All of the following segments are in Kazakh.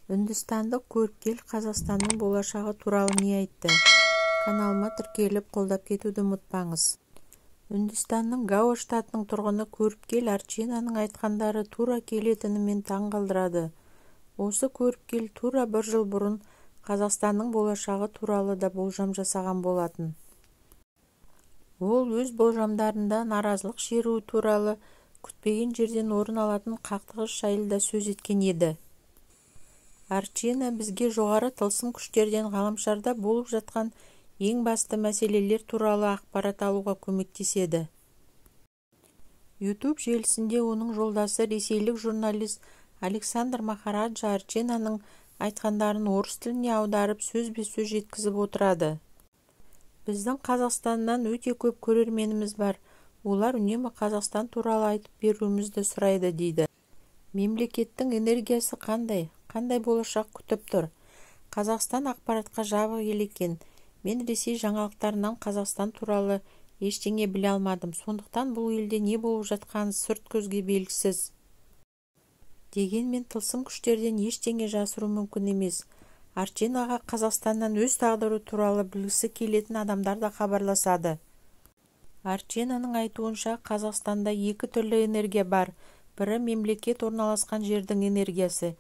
Үндістандық көріпкел Қазақстанның болашағы туралы не айтты? Каналыма тіркеліп қолдап кетуді ұмытпаңыз. Үндістанның Гоа штатының тұрғыны көріпкел Арчинаның айтқандары тура келетінімен таң қалдырады. Осы көріпкел тура бір жыл бұрын Қазақстанның болашағы туралы да болжам жасаған болатын. Ол өз болжамдарында наразылық шеруі туралы күтпеген жерден орын алатын қақтығыс жайлы да сөз еткен еді. Арчина бізге жоғары тылсым күштерден ғаламшарда болып жатқан ең басты мәселелер туралы ақпарат алуға көмектеседі. YouTube желісінде оның жолдасы ресейлік журналист Александр Махараджа Арчинаның айтқандарын орыс тіліне аударып сөзбе-сөз жеткізіп отырады. Біздің Қазақстаннан өте көп көрерменіміз бар. Олар үнемі Қазақстан туралы айтып беруімізді сұрайды дейді. Мемлекеттің энергиясы қандай болашақ күтіп тұр? Қазақстан ақпаратқа жабық ел екен. Мен Ресей жаңалықтарынан Қазақстан туралы ештеңе біле алмадым. Сондықтан бұл елде не болып жатқаны сырт көзге белгісіз. Дегенмен тылсым күштерден ештеңе жасыру мүмкін емес. Арчинаға Қазақстаннан өз тағдыры туралы білгісі келетін адамдар да хабарласады. Арчинаның айтуынша Қазақстанда екі түрлі энергия бар. Бірі мемлекет орналасқан жердің энергиясы,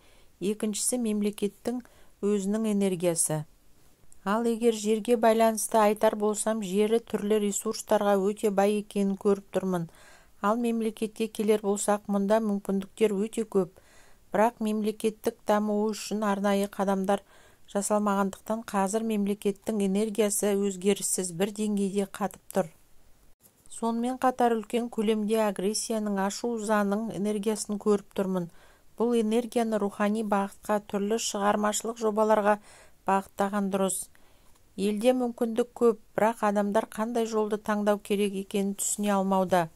екіншісі мемлекеттің өзінің энергиясы. Ал егер жерге байланысты айтар болсам, жері түрлі ресурстарға өте бай екенін көріп тұрмын. Ал мемлекетке келер болсақ, мұнда мүмкіндіктер өте көп. Бірақ мемлекеттік дамуы үшін арнайы қадамдар жасалмағандықтан қазір мемлекеттің энергиясы өзгеріссіз бір деңгейде қатып тұр. Сонымен қатар үлкен көлемде агрессияның, ашу-ызаның энергиясын көріп тұрмын. Бұл энергияны рухани бағытқа, түрлі шығармашылық жобаларға бағыттаған дұрыс. Елде мүмкіндік көп, бірақ адамдар қандай жолды таңдау керек екенін түсіне алмауда.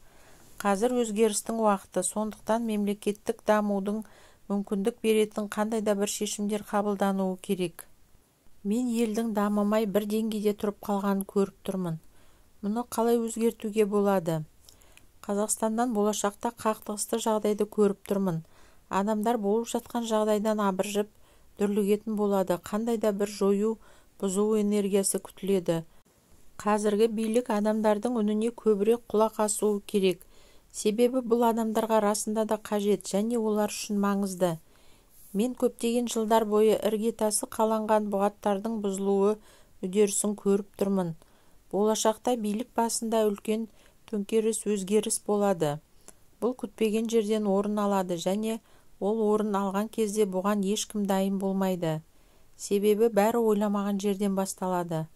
Қазір өзгерістің уақыты, сондықтан мемлекеттік дамудың мүмкіндік беретін қандай да бір шешімдер қабылдануы керек. Мен елдің дамымай бір деңгейде тұрып қалғанын көріп тұрмын. Мұны қалай өзгертуге болады? Қазақстаннан болашақта қақтығысты жағдайды көріп тұрмын. Адамдар болып жатқан жағдайдан абыржып, дүрлігетін болады. Қандай да бір жою, бұзу энергиясы күтіледі. Қазіргі билік адамдардың үніне көбірек құлақ асуы керек. Себебі бұл адамдарға расында да қажет және олар үшін маңызды. Мен көптеген жылдар бойы іргетасы қаланған бұғаттардың бұзылуы үдерісін көріп тұрмын. Болашақта билік басында үлкен төңкеріс, өзгеріс болады. Бұл күтпеген жерден орын алады және ол орын алған кезде бұған ешкім дайын болмайды. Себебі бәрі ойламаған жерден басталады.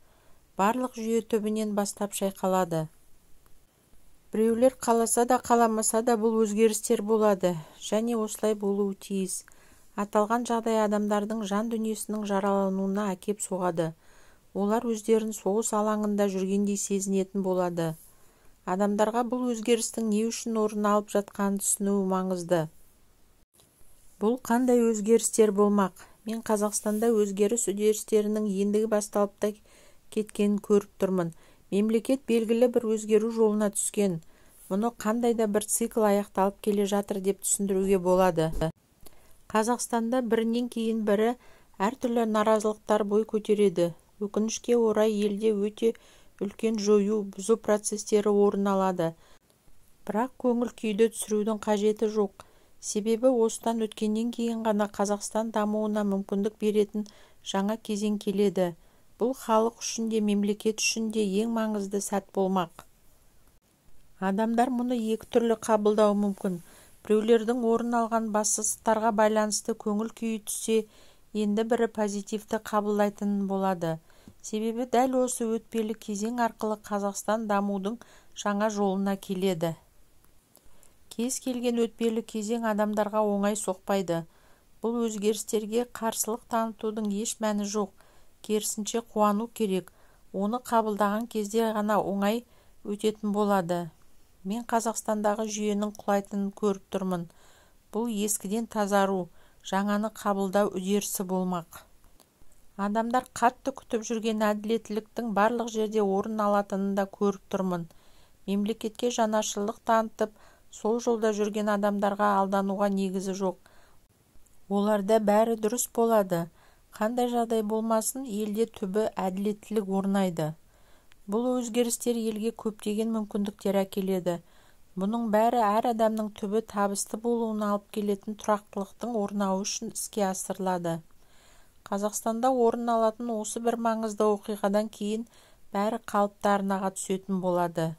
Барлық жүйе түбінен бастап шайқалады. Біреулер қаласа да қаламаса да бұл өзгерістер болады және осылай болуы тиіс. Аталған жағдай адамдардың жан дүниесінің жаралануына әкеп соғады. Олар өздерін соғыс алаңында жүргендей сезінетін болады. Адамдарға бұл өзгерістің не үшін орын алып жатқанын түсінуі маңызды. Бұл қандай өзгерістер болмақ? Мен Қазақстанда өзгеріс үдерістерінің ендігі басталып та кеткенін көріп тұрмын. Мемлекет белгілі бір өзгеру жолына түскен. Мұны қандай да бір цикл аяқталып келе жатыр деп түсіндіруге болады. Қазақстанда бірінен кейін бірі әртүрлі наразылықтар бой көтереді. Өкінішке орай елде өте үлкен жою, бұзу процестері орын алады. Бірақ көңіл күйді түсірудің қажеті жоқ. Себебі осыдан өткеннен кейін ғана Қазақстан дамуына мүмкіндік беретін жаңа кезең келеді. Бұл халық үшін де, мемлекет үшін де ең маңызды сәт болмақ. Адамдар мұны екі түрлі қабылдауы мүмкін. Біреулердің орын алған бассыздықтарға байланысты көңіл күйі түссе, енді бірі позитивті қабылдайтын болады. Себебі дәл осы өтпелі кезең арқылы Қазақстан дамудың жаңа жолына келеді. Кез келген өтпелі кезең адамдарға оңай соқпайды. Бұл өзгерістерге қарсылық танытудың еш мәні жоқ. Керісінше қуану керек. Оны қабылдаған кезде ғана оңай өтетін болады. Мен Қазақстандағы жүйенің құлайтынын көріп тұрмын. Бұл ескіден тазару, жаңаны қабылдау үдерісі болмақ. Адамдар қатты күтіп жүрген әділеттіліктің барлық жерде орын алатынын да көріп тұрмын. Мемлекетке жанашырлық танытып, сол жолда жүрген адамдарға алдануға негізі жоқ. оларда бәрі дұрыс болады. Қандай жағдай болмасын, елде түбі әділеттілік орнайды. Бұл өзгерістер елге көптеген мүмкіндіктер әкеледі. Бұның бәрі әр адамның түбі табысты болуына алып келетін тұрақтылықтың орнауы үшін іске асырылады. Қазақстанда орын алатын осы бір маңызды оқиғадан кейін бәрі қалыптарына түсетін болады.